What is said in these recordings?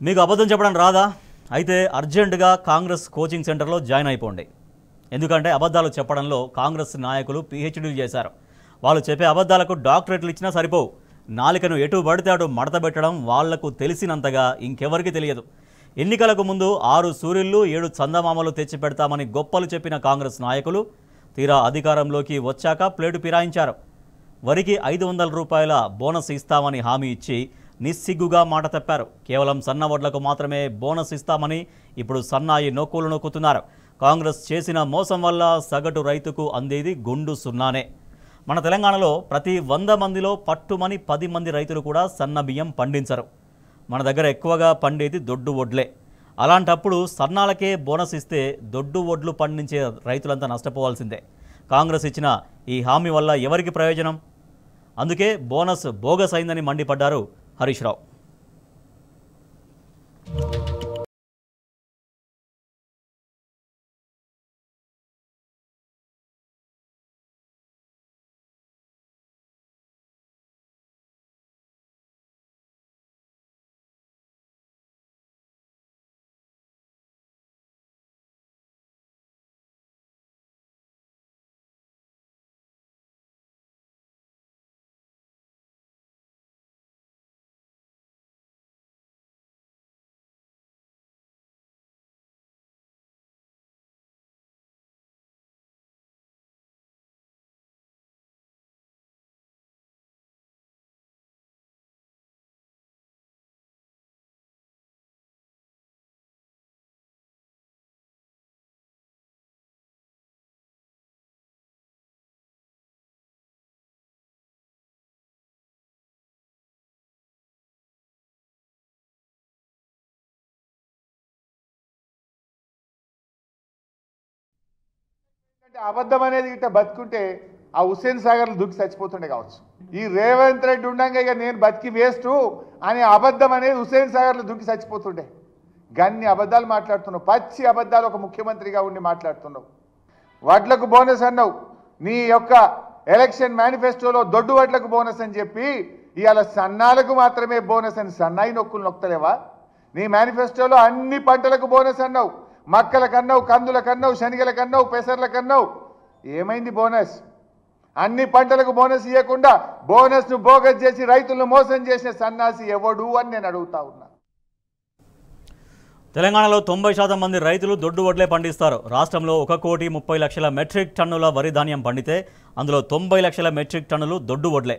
మీకు అబద్ధం చెప్పడం రాదా? అయితే అర్జెంటుగా కాంగ్రెస్ కోచింగ్ సెంటర్లో జాయిన్ అయిపోండి. ఎందుకంటే అబద్ధాలు చెప్పడంలో కాంగ్రెస్ నాయకులు పీహెచ్డీలు చేశారు. వాళ్ళు చెప్పే అబద్ధాలకు డాక్టరేట్లు ఇచ్చినా సరిపోవు. నాలికను ఎటు పడితే అటు మడత పెట్టడం వాళ్లకు తెలిసినంతగా ఇంకెవరికి తెలియదు. ఎన్నికలకు ముందు 6 సూర్యుళ్ళు 7 చందమామలు తెచ్చిపెడతామని గొప్పలు చెప్పిన కాంగ్రెస్ నాయకులు తీరా అధికారంలోకి వచ్చాక ప్లేటు పిరాయించారు. వరికి 500 రూపాయల బోనస్ ఇస్తామని హామీ ఇచ్చి నిస్సిగ్గుగా మాట తప్పారు. కేవలం సన్న వడ్లకు మాత్రమే బోనస్ ఇస్తామని ఇప్పుడు సన్నాయి నొక్కులు నొక్కుతున్నారు. కాంగ్రెస్ చేసిన మోసం వల్ల సగటు రైతుకు అందేది గుండు సున్నానే. మన తెలంగాణలో ప్రతి 100 మందిలో పట్టుమని 10 మంది రైతులు కూడా సన్న బియ్యం పండించరు. మన దగ్గర ఎక్కువగా పండేది దొడ్డు వడ్లే. అలాంటప్పుడు సన్నాలకే బోనస్ ఇస్తే దొడ్డు వడ్లు పండించే రైతులంతా నష్టపోవాల్సిందే. కాంగ్రెస్ ఇచ్చిన ఈ హామీ వల్ల ఎవరికి ప్రయోజనం? అందుకే బోనస్ బోగస్ అయిందని మండిపడ్డారు హరీష్ రావు. అబద్ధం అనేది ఇట్లా బతుకుంటే ఆ హుస్సేన్ సాగర్లు దుక్కి చచ్చిపోతుండే కావచ్చు. ఈ రేవంత్ రెడ్డి ఉండగా ఇక నేను బతికి వేస్ట్ అనే అబద్ధం అనేది హుస్సేన్ సాగర్లు దుక్కి చచ్చిపోతుండే. గన్ని అబద్ధాలు మాట్లాడుతున్నావు, పచ్చి అబద్ధాలు ఒక ముఖ్యమంత్రిగా ఉండి మాట్లాడుతున్నావు. వడ్లకు బోనస్ అన్నావు, నీ యొక్క ఎలక్షన్ మేనిఫెస్టోలో దొడ్డు వడ్లకు బోనస్ అని చెప్పి ఇవాళ సన్నాలకు మాత్రమే బోనస్ అని సన్నాయి నొక్కులు నొక్కలేవా? నీ మేనిఫెస్టోలో అన్ని పంటలకు బోనస్ అన్నావు, మక్కల కన్నావు, కందుల కన్నావు, శనగల కన్నావు, పెసర్ల కన్నావు. ఏమైంది బోనస్? అన్ని పంటలకు బోనస్ ఇవ్వకుండా బోనస్ను బోగస్ చేసి రైతులను మోసం చేసిన సన్నాసి ఎవడు అని నేను అడుగుతా ఉన్నా. తెలంగాణలో 90% మంది రైతులు దొడ్డు వడ్లే పండిస్తారు. రాష్ట్రంలో 1,30,00,000 మెట్రిక్ టన్నుల వరి ధాన్యం పండితే అందులో 90 లక్షల మెట్రిక్ టన్నులు దొడ్డు వడ్లే.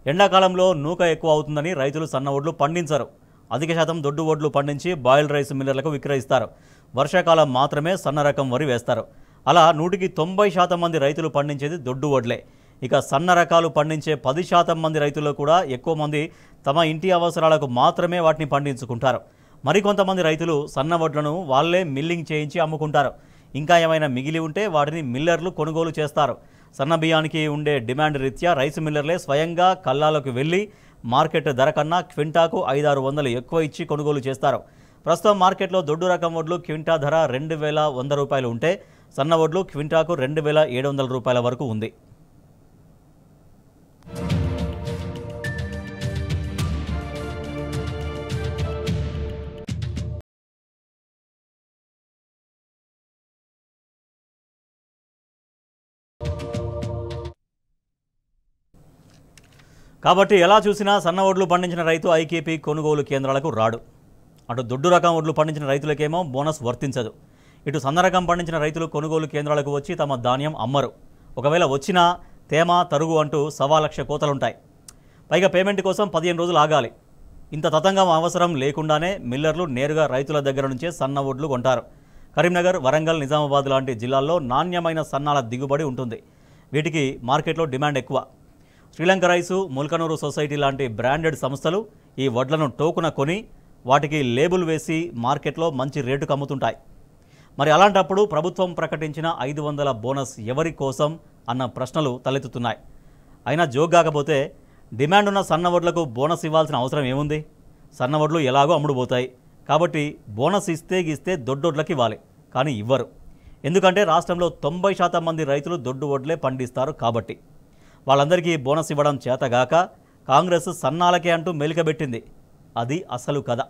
ఎండాకాలంలో నూక ఎక్కువ అవుతుందని రైతులు సన్న వడ్లు పండించరు. అధిక శాతం దొడ్డు వడ్లు పండించి బాయిల్డ్ రైస్ మిల్లర్లకు విక్రయిస్తారు. వర్షాకాలం మాత్రమే సన్న రకం వరి వేస్తారు. అలా 190% మంది రైతులు పండించేది దొడ్డు వడ్లే. ఇక సన్న రకాలు పండించే 10% మంది రైతుల్లో కూడా ఎక్కువ మంది తమ ఇంటి అవసరాలకు మాత్రమే వాటిని పండించుకుంటారు. మరికొంతమంది రైతులు సన్న వడ్లను వాళ్లే మిల్లింగ్ చేయించి అమ్ముకుంటారు. ఇంకా ఏమైనా మిగిలి ఉంటే వాటిని మిల్లర్లు కొనుగోలు చేస్తారు. సన్న బియ్యానికి ఉండే డిమాండ్ రీత్యా రైస్ మిల్లర్లే స్వయంగా కల్లాలకు వెళ్ళి మార్కెట్ ధర కన్నా క్వింటాకు 500-600 ఎక్కువ ఇచ్చి కొనుగోలు చేస్తారు. ప్రస్తుతం మార్కెట్లో దొడ్డు రకం వడ్లు క్వింటా ధర 2,100 రూపాయలు ఉంటే సన్న వడ్లు క్వింటాకు 2,700 రూపాయల వరకు ఉంది. కాబట్టి ఎలా చూసినా సన్న వడ్లు పండించిన రైతు ఐకేపీ కొనుగోలు కేంద్రాలకు రాడు. అటు దొడ్డు రకం వడ్లు పండించిన రైతులకేమో బోనస్ వర్తించదు. ఇటు సన్న రకం పండించిన రైతులు కొనుగోలు కేంద్రాలకు వచ్చి తమ ధాన్యం అమ్మరు. ఒకవేళ వచ్చినా తేమ తరుగు అంటూ 1,00,000 కోతలుంటాయి. పైగా పేమెంట్ కోసం 15 రోజులు ఆగాలి. ఇంత తతంగం అవసరం లేకుండానే మిల్లర్లు నేరుగా రైతుల దగ్గర నుంచే సన్న వడ్లు కొంటారు. కరీంనగర్, వరంగల్, నిజామాబాద్ లాంటి జిల్లాల్లో నాణ్యమైన సన్నాల దిగుబడి ఉంటుంది. వీటికి మార్కెట్లో డిమాండ్ ఎక్కువ. శ్రీలంక రైసు, ముల్కనూరు సొసైటీ లాంటి బ్రాండెడ్ సంస్థలు ఈ వడ్లను టోకున కొని వాటికి లేబుల్ వేసి మార్కెట్లో మంచి రేటుకు అమ్ముతుంటాయి. మరి అలాంటప్పుడు ప్రభుత్వం ప్రకటించిన 500 బోనస్ ఎవరి కోసం అన్న ప్రశ్నలు తలెత్తుతున్నాయి. అయినా జోక్ కాకపోతే డిమాండ్ ఉన్న సన్న వడ్లకు బోనస్ ఇవ్వాల్సిన అవసరం ఏముంది? సన్న వడ్లు ఎలాగో అమ్ముడుపోతాయి కాబట్టి బోనస్ ఇస్తే దొడ్డొడ్లకి ఇవ్వాలి. కానీ ఇవ్వరు. ఎందుకంటే రాష్ట్రంలో 90% మంది రైతులు దొడ్డు వడ్లే పండిస్తారు కాబట్టి. వాళ్ళందరికీ బోనస్ ఇవ్వడం చేతగాక కాంగ్రెస్ సన్నాలకే అంటూ మెలికబెట్టింది. అది అసలు కథ.